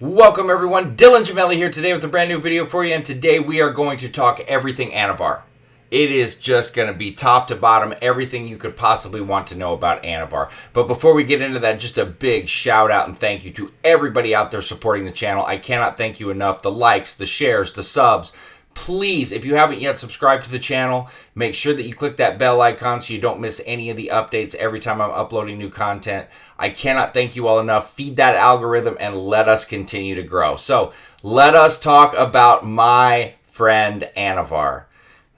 Welcome everyone, Dylan Gemelli here today with a brand new video for you, and today we are going to talk everything Anavar. It is just going to be top to bottom, everything you could possibly want to know about Anavar. But before we get into that, just a big shout out and thank you to everybody out there supporting the channel. I cannot thank you enough. The likes, the shares, the subs. Please, if you haven't yet subscribed to the channel, make sure that you click that bell icon so you don't miss any of the updates every time I'm uploading new content. I cannot thank you all enough. Feed that algorithm and let us continue to grow. So let us talk about my friend Anavar.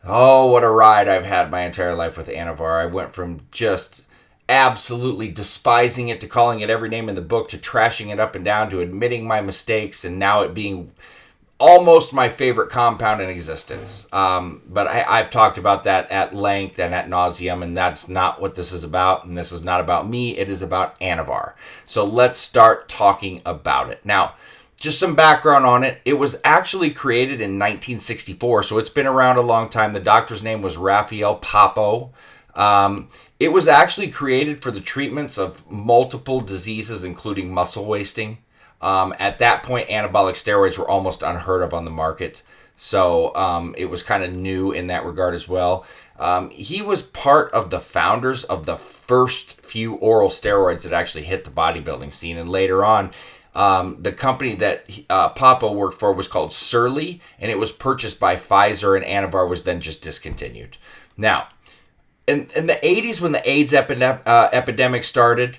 Oh, what a ride I've had my entire life with Anavar. I went from just absolutely despising it to calling it every name in the book to trashing it up and down to admitting my mistakes and now it being almost my favorite compound in existence. But I've talked about that at length and at nauseum, and that's not what this is about. And this is not about me. It is about Anavar. So let's start talking about it. Now, just some background on it. It was actually created in 1964, so it's been around a long time. The doctor's name was Raphael Papo. It was actually created for the treatments of multiple diseases, including muscle wasting. At that point, anabolic steroids were almost unheard of on the market. So it was kind of new in that regard as well. He was part of the founders of the first few oral steroids that actually hit the bodybuilding scene. And later on, the company that Papa worked for was called Surly, and it was purchased by Pfizer, and Anavar was then just discontinued. Now, in the 80s when the AIDS epidemic started,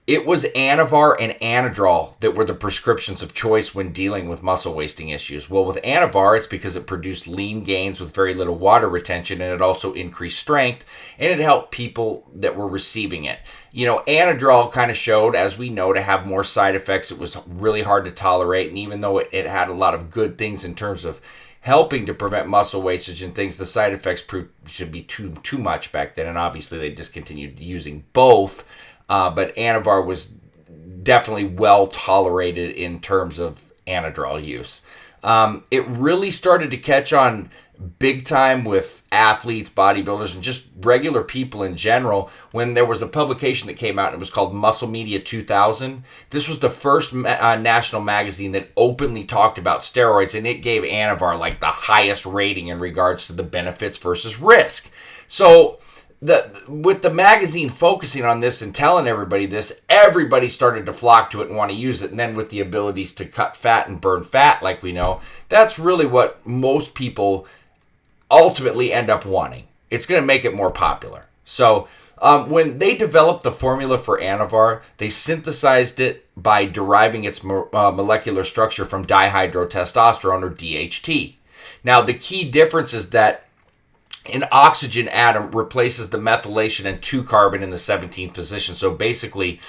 it was Anavar and Anadrol that were the prescriptions of choice when dealing with muscle wasting issues. Well, with Anavar, it's because it produced lean gains with very little water retention, and it also increased strength, and it helped people that were receiving it. You know, Anadrol kind of showed, as we know, to have more side effects. It was really hard to tolerate, and even though it had a lot of good things in terms of helping to prevent muscle wastage and things, the side effects proved to be too much back then, and obviously they discontinued using both. But Anavar was definitely well tolerated in terms of Anadrol use. It really started to catch on big time with athletes, bodybuilders, and just regular people in general when there was a publication that came out and it was called Muscle Media 2000. This was the first national magazine that openly talked about steroids, and it gave Anavar like the highest rating in regards to the benefits versus risk. So with the magazine focusing on this and telling everybody this, everybody started to flock to it and want to use it. And then with the abilities to cut fat and burn fat, like we know, that's really what most people ultimately end up wanting. It's going to make it more popular. So when they developed the formula for Anavar, they synthesized it by deriving its molecular structure from dihydrotestosterone, or DHT. Now, the key difference is that an oxygen atom replaces the methylation and 2-carbon in the 17th position. So basically,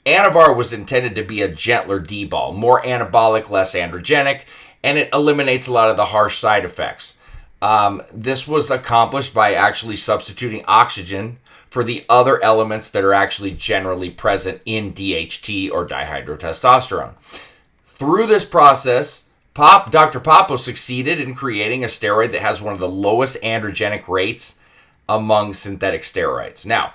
Anavar was intended to be a gentler D-ball, more anabolic, less androgenic, and it eliminates a lot of the harsh side effects. This was accomplished by actually substituting oxygen for the other elements that are actually generally present in DHT, or dihydrotestosterone. Through this process, Dr. Papo succeeded in creating a steroid that has one of the lowest androgenic rates among synthetic steroids. Now,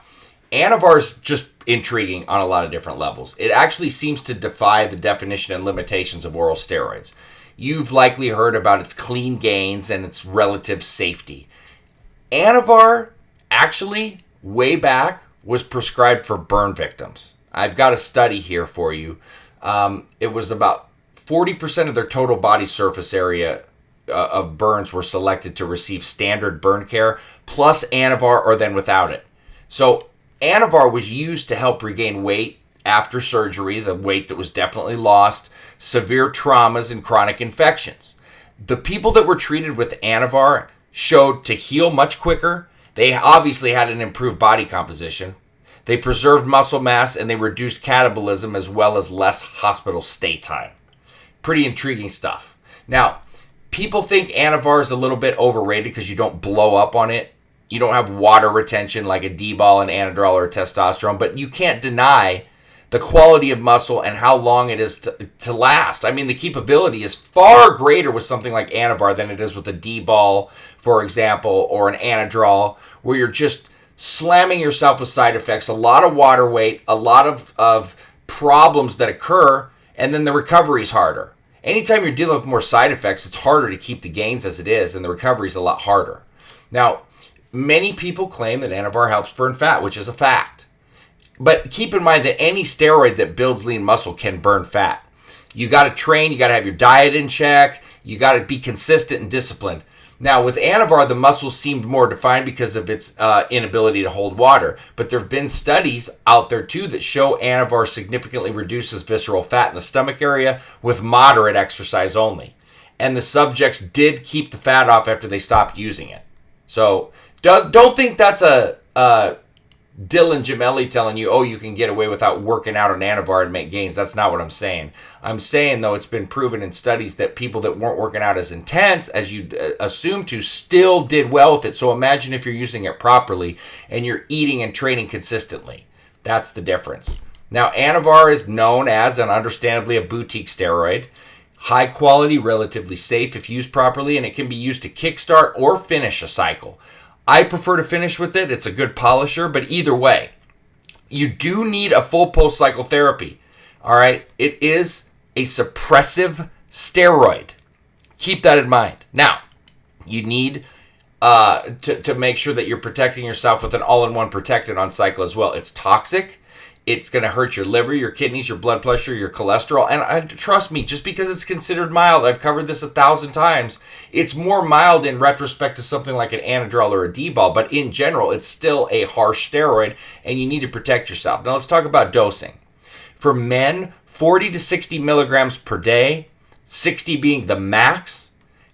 Anavar is just intriguing on a lot of different levels. It actually seems to defy the definition and limitations of oral steroids. You've likely heard about its clean gains and its relative safety. Anavar, actually, way back, was prescribed for burn victims. I've got a study here for you. It was about 40% of their total body surface area of burns were selected to receive standard burn care, plus Anavar, or then without it. So Anavar was used to help regain weight after surgery, the weight that was definitely lost, severe traumas, and chronic infections. The people that were treated with Anavar showed to heal much quicker. They obviously had an improved body composition. They preserved muscle mass, and they reduced catabolism as well as less hospital stay time. Pretty intriguing stuff. Now, people think Anavar is a little bit overrated because you don't blow up on it. You don't have water retention like a D-ball and Anadrol or testosterone, but you can't deny the quality of muscle and how long it is to last. I mean, the capability is far greater with something like Anavar than it is with a D-ball, for example, or an Anadrol, where you're just slamming yourself with side effects, a lot of water weight, a lot of problems that occur, and then the recovery is harder. anytime you're dealing with more side effects, it's harder to keep the gains as it is, and the recovery is a lot harder. Now, many people claim that Anavar helps burn fat, which is a fact. But keep in mind that any steroid that builds lean muscle can burn fat. You got to train, you got to have your diet in check, you got to be consistent and disciplined. Now, with Anavar, the muscles seemed more defined because of its inability to hold water. But there have been studies out there, too, that show Anavar significantly reduces visceral fat in the stomach area with moderate exercise only. And the subjects did keep the fat off after they stopped using it. So don't think that's a Dylan Gemelli telling you, oh, you can get away without working out on Anavar and make gains. That's not what I'm saying. I'm saying, though, it's been proven in studies that people that weren't working out as intense as you'd assume to still did well with it. So imagine if you're using it properly and you're eating and training consistently. That's the difference. Now, Anavar is known as, and understandably, a boutique steroid. High quality, relatively safe if used properly, and it can be used to kickstart or finish a cycle. I prefer to finish with it. It's a good polisher, but either way, you do need a full post-cycle therapy. All right? It is a suppressive steroid. Keep that in mind. Now, you need to make sure that you're protecting yourself with an all-in-one protectant on cycle as well. It's toxic. It's going to hurt your liver, your kidneys, your blood pressure, your cholesterol. And trust me, just because it's considered mild, I've covered this 1,000 times, it's more mild in retrospect to something like an Anadrol or a D-ball. But in general, it's still a harsh steroid, and you need to protect yourself. Now, let's talk about dosing. For men, 40 to 60 milligrams per day, 60 being the max.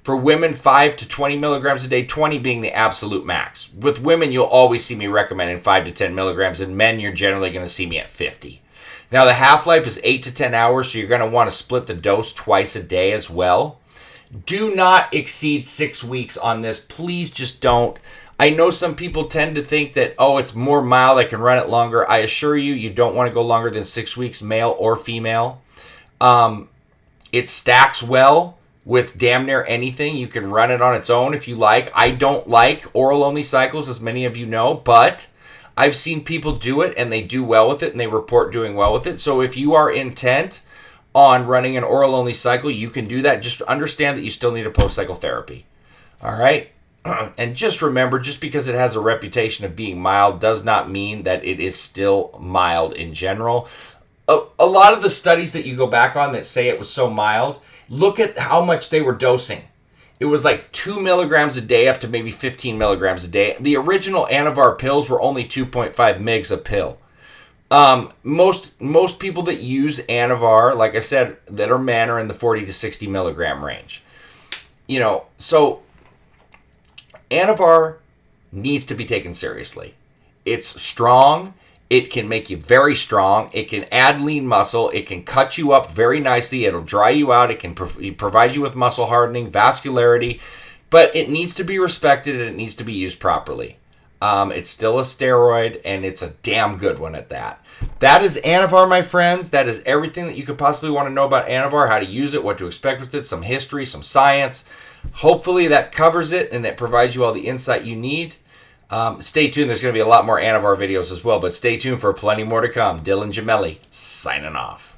For women, 5 to 20 milligrams a day, 20 being the absolute max. With women, you'll always see me recommending 5 to 10 milligrams. And men, you're generally going to see me at 50. Now, the half-life is 8 to 10 hours, so you're going to want to split the dose twice a day as well. Do not exceed 6 weeks on this. Please just don't. I know some people tend to think that, oh, it's more mild, I can run it longer. I assure you, you don't want to go longer than 6 weeks, male or female. It stacks well with damn near anything. You can run it on its own if you like. I don't like oral-only cycles, as many of you know, but I've seen people do it, and they do well with it, and they report doing well with it. So if you are intent on running an oral-only cycle, you can do that. Just understand that you still need a post-cycle therapy. All right? And just remember, just because it has a reputation of being mild does not mean that it is still mild in general. A lot of the studies that you go back on that say it was so mild, look at how much they were dosing. It was like 2 milligrams a day up to maybe 15 milligrams a day. The original Anavar pills were only 2.5 mgs a pill. Most people that use Anavar, like I said, that are men, are in the 40 to 60 milligram range. You know, so Anavar needs to be taken seriously. It's strong. It can make you very strong. It can add lean muscle. It can cut you up very nicely. It'll dry you out. It can provide you with muscle hardening, vascularity. But it needs to be respected, and it needs to be used properly. It's still a steroid, and it's a damn good one at that. That is Anavar, my friends. That is everything that you could possibly want to know about Anavar, how to use it, what to expect with it, some history, some science. Hopefully that covers it, and that provides you all the insight you need. Stay tuned. There's going to be a lot more Anavar videos as well, but stay tuned for plenty more to come. Dylan Gemelli, signing off.